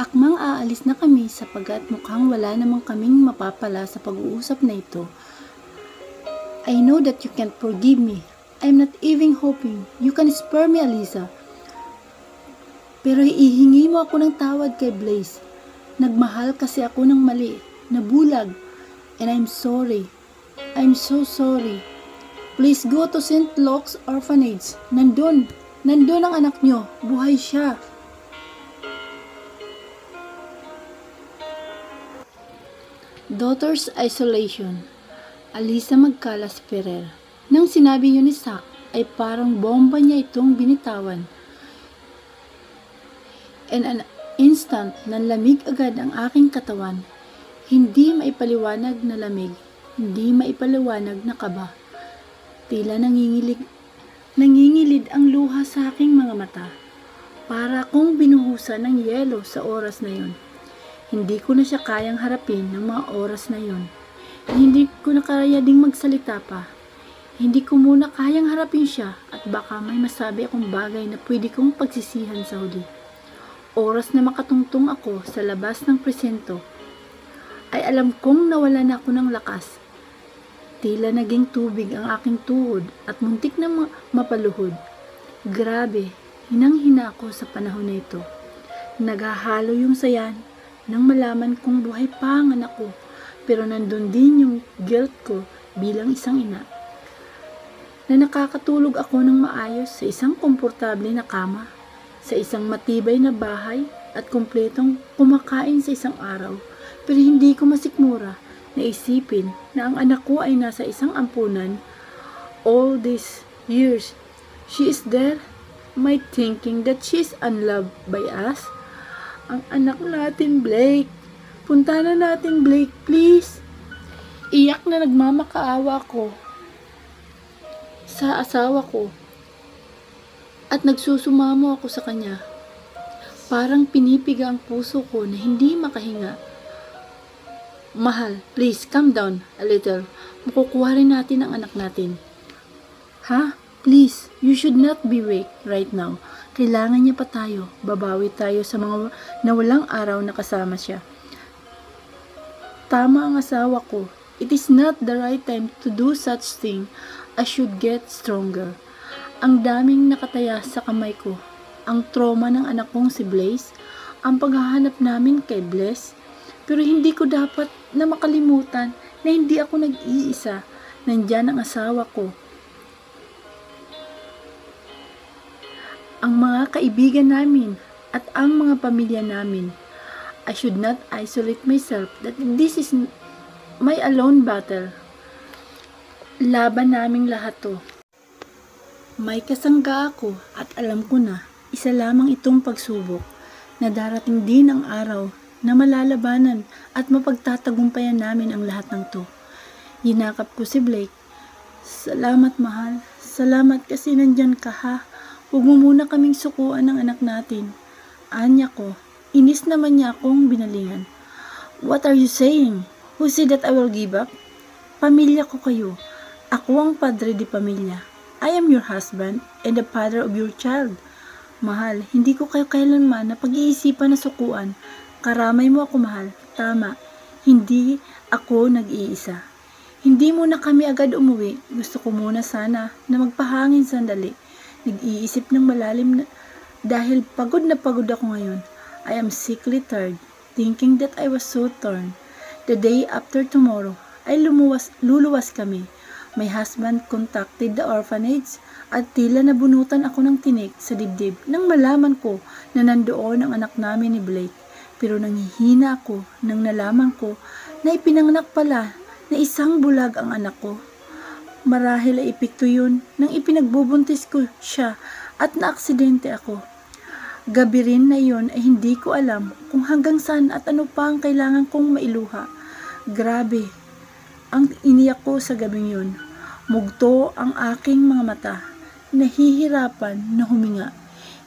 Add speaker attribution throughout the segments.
Speaker 1: Akmang aalis na kami sapagkat mukhang wala namang kaming mapapala sa pag-uusap na ito. I know that you can't forgive me. I'm not even hoping you can spare me, Aliza. Pero ihingi mo ako ng tawad kay Blaze. Nagmahal kasi ako ng mali, nabulag. And I'm sorry. I'm so sorry. Please go to St. Luke's Orphanage. Nandun ang anak nyo. Buhay siya. Daughter's isolation. Aliza Magcalas Ferrer. Nang sinabi yun ni Zach, ay parang bomba niya itong binitawan. In an instant, nanlamig agad ang aking katawan. Hindi maipaliwanag na lamig, hindi maipaliwanag na kaba. Tila nangingilid ang luha sa aking mga mata. Para akong binuhusan ng yelo sa oras na yun. Hindi ko na siya kayang harapin ng mga oras na yun. Hindi ko na kaya ding magsalita pa. Hindi ko muna kayang harapin siya at baka may masabi akong bagay na pwede kong pagsisihan sa huli. Oras na makatungtong ako sa labas ng presinto, ay alam kong nawala na ako ng lakas. Tila naging tubig ang aking tuhod at muntik na mapaluhod. Grabe, hinang-hina ako sa panahon na ito. Naghahalo yung sayan nang malaman kong buhay pa ang anak ko, pero nandun din yung guilt ko bilang isang ina. Na nakakatulog ako ng maayos sa isang komportable na kama, sa isang matibay na bahay at kumpletong kumakain sa isang araw, pero hindi ko masikmura na isipin na ang anak ko ay nasa isang ampunan. All these years, she is there, my thinking that she is unloved by us. Ang anak natin, Blake. Punta na natin, Blake, please. Iyak na nagmamakaawa ko sa asawa ko at nagsusumamo ako sa kanya. Parang pinipiga ang puso ko na hindi makahinga. Mahal, please, calm down a little. Makukuha rin natin ang anak natin. Ha? Please, you should not be weak right now. Kailangan niya pa tayo. Babawi tayo sa mga nawalang araw na kasama siya. Tama ang asawa ko. It is not the right time to do such thing. I should get stronger. Ang daming nakataya sa kamay ko. Ang trauma ng anak kong si Blaze. Ang paghahanap namin kay Bless. Pero hindi ko dapat na makalimutan na hindi ako nag-iisa. Nandyan ang asawa ko. Ang mga kaibigan namin at ang mga pamilya namin. I should not isolate myself that this is my alone battle. Laban naming lahat to. May kasangga ako at alam ko na isa lamang itong pagsubok na darating din ang araw na malalabanan at mapagtatagumpayan namin ang lahat ng to. Hinakap ko si Blake. Salamat, mahal. Salamat kasi nandyan ka, ha. Huwag mo muna kaming sukuan ng anak natin. Anya ko, inis naman niya akong binalingan. What are you saying? Who said that I will give up? Pamilya ko kayo. Ako ang padre di pamilya. I am your husband and the father of your child. Mahal, hindi ko kayo kailanman na pag-iisipan na sukuan. Karamay mo ako, mahal. Tama, hindi ako nag-iisa. Hindi muna kami agad umuwi. Gusto ko muna sana na magpahangin sandali. Nag-iisip ng malalim na, dahil pagod na pagod ako ngayon. I am sickly tired, thinking that I was so torn. The day after tomorrow, ay luluwas kami. My husband contacted the orphanage at tila nabunutan ako ng tinik sa dibdib nang malaman ko na nandoon ang anak namin ni Blake. Pero nanghihina ako nang nalaman ko na ipinanganak pala na isang bulag ang anak ko. Marahil ay epekto yun nang ipinagbubuntis ko siya at naaksidente ako. Gabi rin na yun ay hindi ko alam kung hanggang saan at ano pa ang kailangan kong mailuha. Grabe, ang iniyak ko sa gabing yun. Mugto ang aking mga mata, nahihirapan na huminga.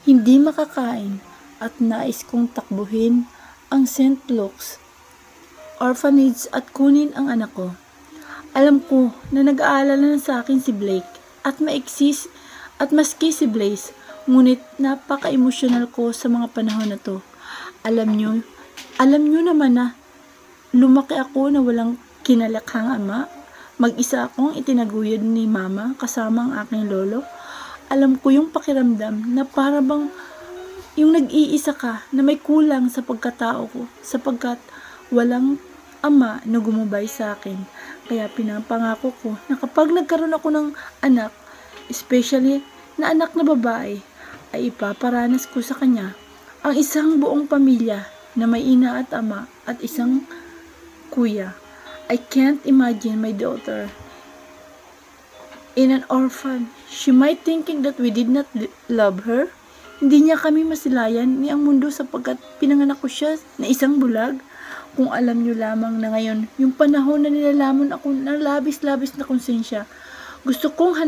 Speaker 1: Hindi makakain at nais kong takbuhin ang St. Luke's Orphanage at kunin ang anak ko. Alam ko na nag-aalala na sa akin si Blake at maski si Blaze, ngunit napaka-emosyonal ko sa mga panahon na to. Alam nyo naman na lumaki ako na walang kinalakhang ama. Mag-isa akong itinaguyod ni mama kasama ang aking lolo. Alam ko yung pakiramdam na para bang yung nag-iisa ka na may kulang sa pagkatao ko sapagkat walang ama na gumabay sa akin. Kaya pinapangako ko na kapag nagkaroon ako ng anak, especially na anak na babae, ay ipaparanas ko sa kanya ang isang buong pamilya na may ina at ama at isang kuya. I can't imagine my daughter in an orphan. She might thinking that we did not love her. Hindi niya kami masilayan ni ang mundo sapagkat pinanganak ko siya na isang bulag. Kung alam niyo lamang na ngayon, yung panahon na nilalamon ako ng labis-labis na konsensya. Gusto kong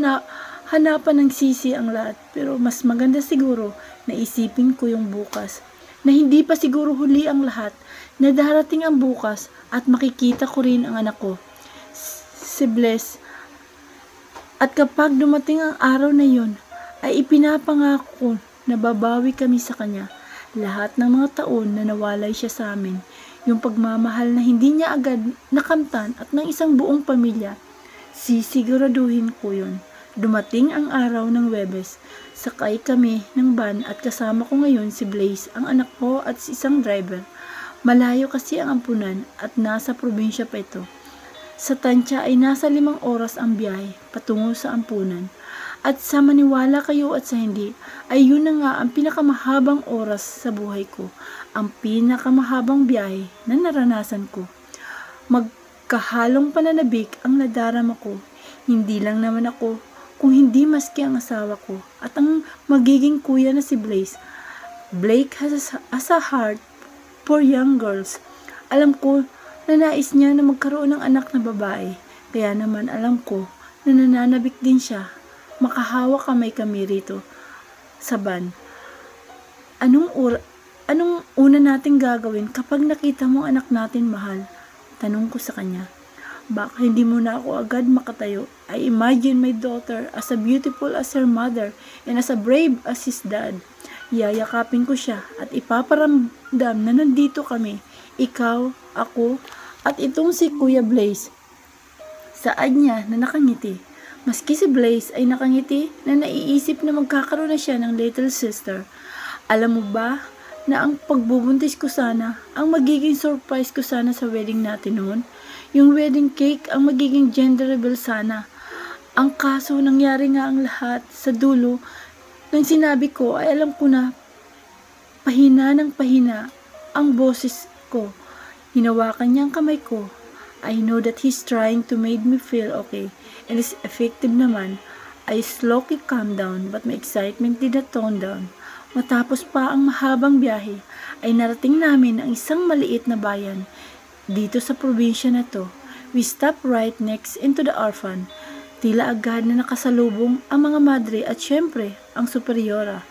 Speaker 1: hanapan ng sisi ang lahat, pero mas maganda siguro na isipin ko yung bukas. Na hindi pa siguro huli ang lahat, na darating ang bukas at makikita ko rin ang anak ko, si Bless. At kapag dumating ang araw na yun, ay ipinapangako ko na babawi kami sa kanya. Lahat ng mga taon na nawalay siya sa amin, yung pagmamahal na hindi niya agad nakamtan at ng isang buong pamilya, sisiguraduhin ko yun. Dumating ang araw ng Webes, sakay kami ng van at kasama ko ngayon si Blaze, ang anak ko at si isang driver. Malayo kasi ang ampunan at nasa probinsya pa ito. Sa tansya ay nasa 5 oras ang biyahe patungo sa ampunan. At sa maniwala kayo at sa hindi, ay yun na nga ang pinakamahabang oras sa buhay ko. Ang pinakamahabang biyahe na naranasan ko. Magkahalong pananabik ang nadarama ko. Hindi lang naman ako, kung hindi maski ang asawa ko at ang magiging kuya na si Blaze. Blake has a heart for young girls. Alam ko na nais niya na magkaroon ng anak na babae. Kaya naman alam ko na nananabik din siya. Makahawak kami rito sa van. Anong una nating gagawin kapag nakita mo anak natin mahal? Tanong ko sa kanya. Baka hindi mo na ako agad makatayo. I imagine my daughter as beautiful as her mother and as brave as his dad. Yayakapin ko siya at ipaparamdam na nandito kami. Ikaw, ako, at itong si Kuya Blaze. Saad niya na nakangiti. Maski si Blaze ay nakangiti na naiisip na magkakaroon na siya ng little sister. Alam mo ba na ang pagbubuntis ko sana, ang magiging surprise ko sana sa wedding natin noon? Yung wedding cake ang magiging gender reveal sana. Ang kaso nangyari nga ang lahat sa dulo nang sinabi ko ay alam ko na pahina ng pahina ang boses ko. Hinawakan niya ang kamay ko. I know that he's trying to make me feel okay. And is effective naman. I slowly calmed down but my excitement did not tone down. Matapos pa ang mahabang biyahe ay narating namin ang isang maliit na bayan. Dito sa probinsya na to, we stopped right next into the orphan. Tila agad na nakasalubong ang mga madre at syempre ang superiora.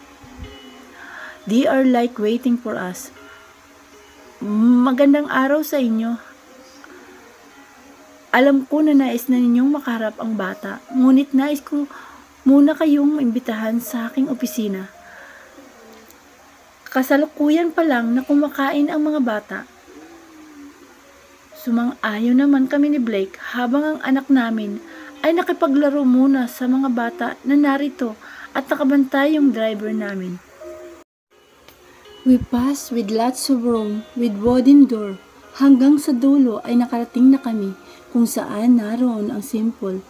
Speaker 1: They are like waiting for us. Magandang araw sa inyo. Alam ko na nais na ninyong makaharap ang bata, ngunit nais ko muna kayong imbitahan sa aking opisina. Kasalukuyan pa lang na kumakain ang mga bata. Sumang-ayon naman kami ni Blake habang ang anak namin ay nakipaglaro muna sa mga bata na narito at nakabantay yung driver namin. We passed with lots of room with wooden door. Hanggang sa dulo ay nakarating na kami kung saan naroon ang simple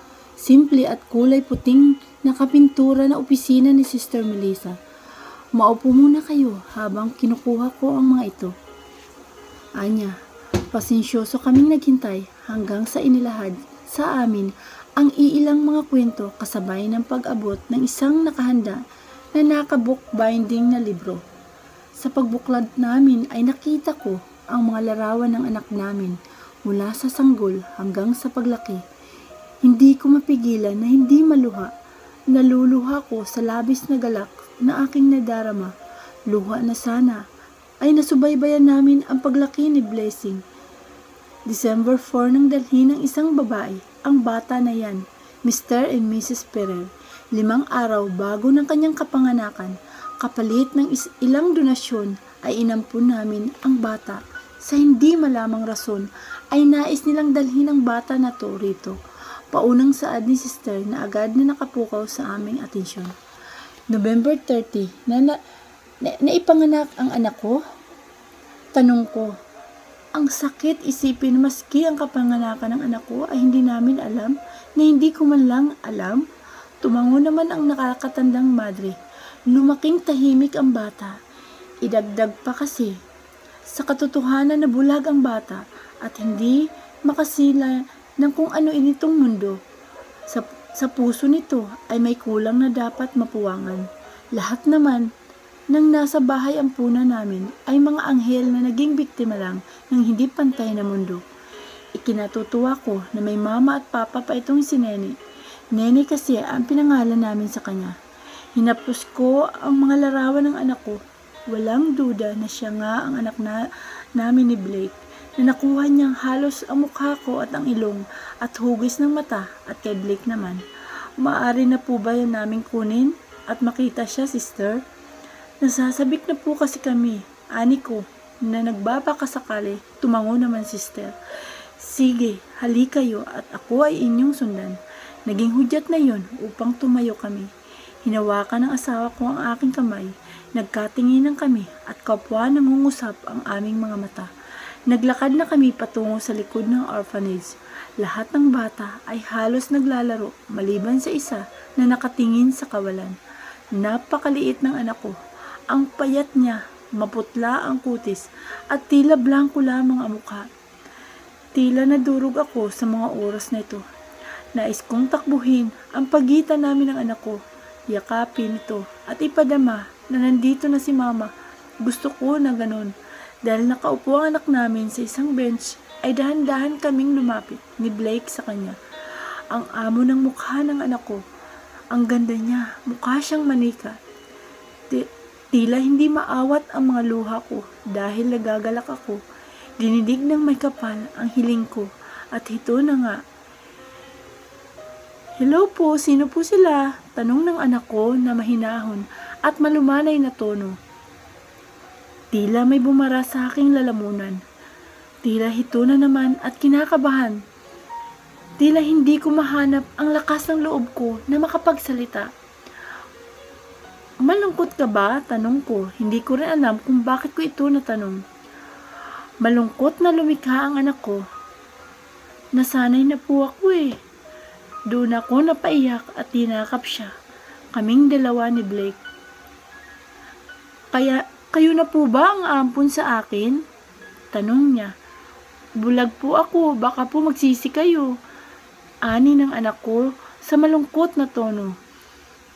Speaker 1: at kulay puting nakapintura na opisina ni Sister Melissa. Maupo muna kayo habang kinukuha ko ang mga ito. Anya, pasensyoso kaming naghintay hanggang sa inilahad sa amin ang iilang mga kwento kasabay ng pag-abot ng isang nakahanda na naka-bookbinding na libro. Sa pagbuklad namin ay nakita ko ang mga larawan ng anak namin mula sa sanggol hanggang sa paglaki. Hindi ko mapigilan na hindi maluha. Naluluha ko sa labis na galak na aking nadarama. Luha na sana ay nasubaybayan namin ang paglaki ni Blessing. December 4 nang dalhin ng isang babae ang bata na yan, Mr. and Mrs. Ferrer. 5 araw bago ng kanyang kapanganakan, kapalit ng ilang donasyon ay inampun namin ang bata. Sa hindi malamang rason ay nais nilang dalhin ang bata na to rito. Paunang saad ni Sister na agad na nakapukaw sa aming atensyon. November 30, naipanganak ang anak ko? Tanong ko. Ang sakit isipin maski ang kapanganakan ng anak ko ay hindi namin alam, na hindi ko man lang alam. Tumango naman ang nakakatandang madre. Lumaking tahimik ang bata. Idagdag pa kasi, sa katotohanan na bulag ang bata at hindi makasila ng kung ano initong mundo. Sa puso nito ay may kulang na dapat mapuwangan. Lahat naman ng nasa bahay ampunan namin ay mga anghel na naging biktima lang ng hindi pantay na mundo. Ikinatutuwa ko na may mama at papa pa itong si Nene. Nene kasi ang pinangalan namin sa kanya. Hinapos ko ang mga larawan ng anak ko. Walang duda na siya nga ang anak namin ni Blake, na nakuha niyang halos ang mukha ko at ang ilong at hugis ng mata, at kay Blake naman. Maaari na po ba yan naming kunin at makita siya, Sister? Nasasabik na po kasi kami, ani ko, na nagbabakasakali. Tumango naman, Sister. Sige, hali kayo at ako ay inyong sundan. Naging hudyat na yon upang tumayo kami. Hinawakan ng asawa ko ang aking kamay. Nagkatinginan kami at kapwa nangungusap ang aming mga mata. Naglakad na kami patungo sa likod ng orphanage. Lahat ng bata ay halos naglalaro maliban sa isa na nakatingin sa kawalan. Napakaliit ng anak ko. Ang payat niya, maputla ang kutis at tila blanko lamang ang mukha. Tila nadurog ako sa mga oras na ito. Nais kong takbuhin ang pagitan namin ng anak ko. Yakapin ito at ipadama na nandito na si mama. Gusto ko na ganun. Dahil nakaupo ang anak namin sa isang bench, ay dahan-dahan kaming lumapit ni Blake sa kanya. Ang amo ng mukha ng anak ko. Ang ganda niya, mukha siyang manika. Tila hindi maawat ang mga luha ko dahil nagagalak ako. Dinidig ng may kapal ang hiling ko at ito na nga. Hello po, sino po sila? Tanong ng anak ko na mahinahon at malumanay na tono. Tila may bumara sa aking lalamunan. Tila hito na naman at kinakabahan. Tila hindi ko mahanap ang lakas ng loob ko na makapagsalita. Malungkot ka ba? Tanong ko. Hindi ko rin alam kung bakit ko ito natanong. Malungkot na lumikha ang anak ko. Nasanay na po ako eh. Doon ako napaiyak at tinakap siya. Kaming dalawa ni Blake. Kayo na po ba ang ampun sa akin? Tanong niya. Bulag po ako, baka po magsisi kayo. Ani ng anak ko sa malungkot na tono.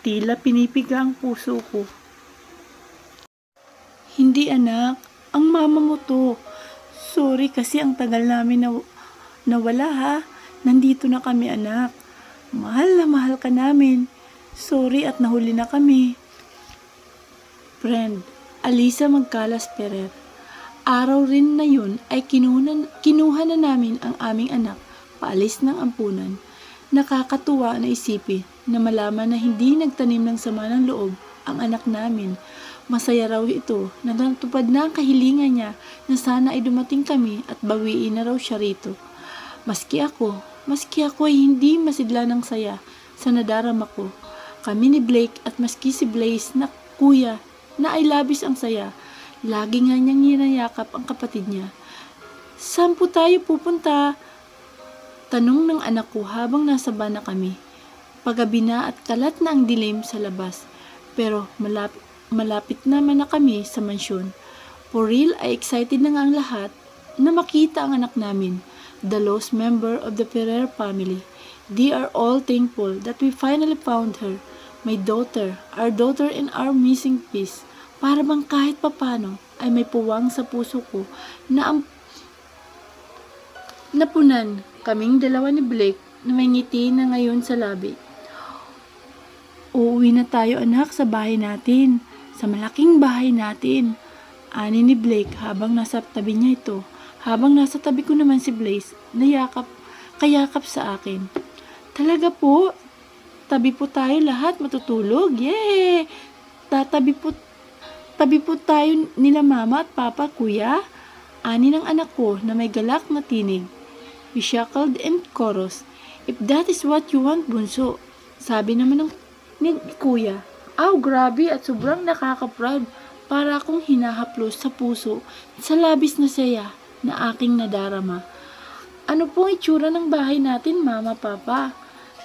Speaker 1: Tila pinipiga ang puso ko. Hindi anak, ang mama mo to. Sorry kasi ang tagal namin nawala ha. Nandito na kami anak. Mahal na mahal ka namin. Sorry at nahuli na kami. Friend, Alisa Magcalas Ferrer. Araw rin na yun ay kinuha na namin ang aming anak paalis ng ampunan. Nakakatuwa na isipin na malaman na hindi nagtanim ng sama ng loob ang anak namin. Masaya raw ito na natupad na ang kahilingan niya na sana ay dumating kami at bawiin na raw siya rito. Maski ako ay hindi masidla ng saya sa nadarama ko. Kami ni Blake at maski si Blaze na kuya na ay labis ang saya. Lagi nga niyang hinayakap ang kapatid niya. Saan po tayo pupunta? Tanong ng anak ko habang nasa bana kami. Paggabi na at kalat na ang dilim sa labas. Pero malapit naman na kami sa mansyon. For real ay excited na nga ang lahat na makita ang anak namin, the lost member of the Ferrer family. They are all thankful that we finally found her. My daughter, our daughter and our missing piece. Para bang kahit papano ay may puwang sa puso ko na napunan kaming dalawa ni Blake na may ngiti na ngayon sa labi. Uuwi na tayo anak sa bahay natin, sa malaking bahay natin. Ani ni Blake habang nasa tabi niya ito. Habang nasa tabi ko naman si Blaze, kayakap sa akin. Talaga po? Tabi po tayo lahat matutulog. Yay! Tabi po tayo nila mama at papa, kuya. Ani ng anak ko na may galak na tinig. We chuckled in chorus. If that is what you want, bunso. Sabi naman ni kuya. Aw, grabe at sobrang nakaka-proud. Para akong hinahaplos sa puso sa labis na saya na aking nadarama. Ano po ang itsura ng bahay natin, mama, papa?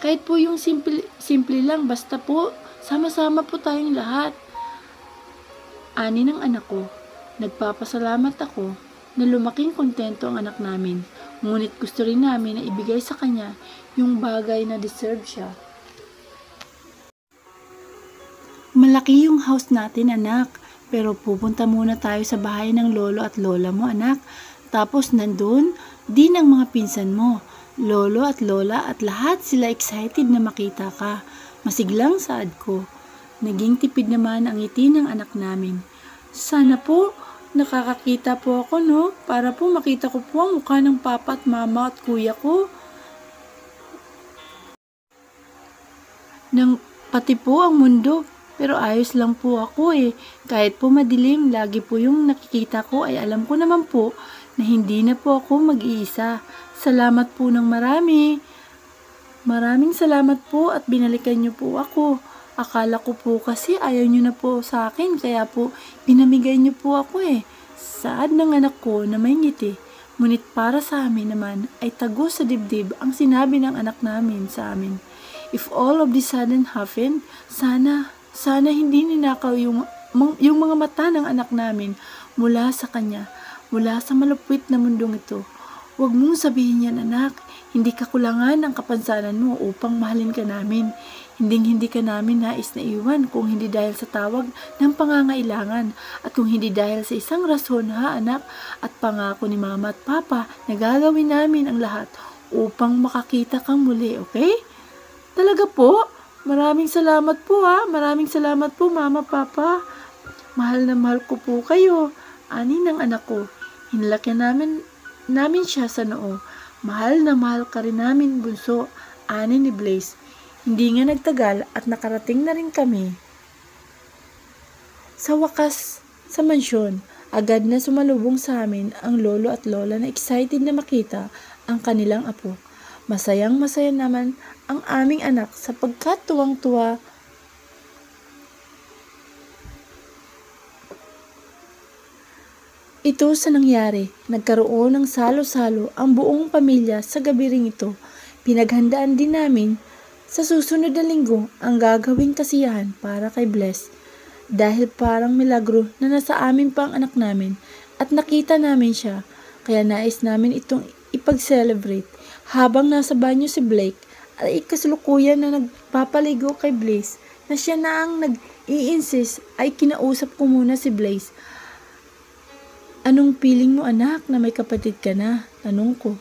Speaker 1: Kahit po yung simple lang, basta po, sama-sama po tayong lahat. Ani ng anak ko, nagpapasalamat ako na lumaking kontento ang anak namin. Ngunit gusto rin namin na ibigay sa kanya yung bagay na deserve siya. Malaki yung house natin, anak. Pero pupunta muna tayo sa bahay ng lolo at lola mo, anak. Tapos nandun din ang mga pinsan mo, lolo at lola, at lahat sila excited na makita ka. Masiglang saad ko. Naging tipid naman ang ngiti ng anak namin. Sana po nakakakita po ako, no? Para po makita ko po ang mukha ng papa at mama at kuya ko. Nang pati po ang mundo. Pero ayos lang po ako eh. Kahit po madilim, lagi po yung nakikita ko ay alam ko naman po na hindi na po ako mag-iisa. Salamat po ng marami. Maraming salamat po at binalikan niyo po ako. Akala ko po kasi ayaw niyo na po sa akin, kaya po pinamigay niyo po ako eh. Saad ng anak ko na may ngiti. Ngunit para sa amin naman ay tagos sa dibdib ang sinabi ng anak namin sa amin. If all of this sudden happened, sana hindi ninakaw yung mga mata ng anak namin mula sa kanya, mula sa malupit na mundong ito. Huwag mong sabihin yan, anak. Hindi kakulangan ang kapansanan mo upang mahalin ka namin. Hindi ka namin nais na iwan kung hindi dahil sa tawag ng pangangailangan at kung hindi dahil sa isang rason, ha, anak, at pangako ni mama at papa na gagawin namin ang lahat upang makakita kang muli, okay? Talaga po? Maraming salamat po ha. Maraming salamat po mama, papa. Mahal na mahal ko po kayo. Ani ng anak ko. Hinlaki namin siya sa noo. Mahal na mahal ka rin namin, bunso. Ani ni Blaze. Hindi nga nagtagal at nakarating na rin kami. Sa wakas, sa mansyon, agad na sumalubong sa amin ang lolo at lola na excited na makita ang kanilang apo. Masayang-masaya naman ang aming anak sapagkat tuwang-tuwa ito sa nangyari. Nagkaroon ng salo-salo ang buong pamilya sa gabi ring ito. Pinaghandaan din namin sa susunod na linggo ang gagawing kasiyahan para kay Bless. Dahil parang milagro na nasa amin pa ang anak namin at nakita namin siya, kaya nais namin itong ipag-celebrate. Habang nasa banyo si Blake, ay kasalukuyan na nagpapaligo kay Blaze, na siya na ang nag-i-insist, ay kinausap ko muna si Blaze. Anong feeling mo, anak, na may kapatid ka na? Tanong ko.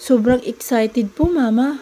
Speaker 1: Sobrang excited po, mama.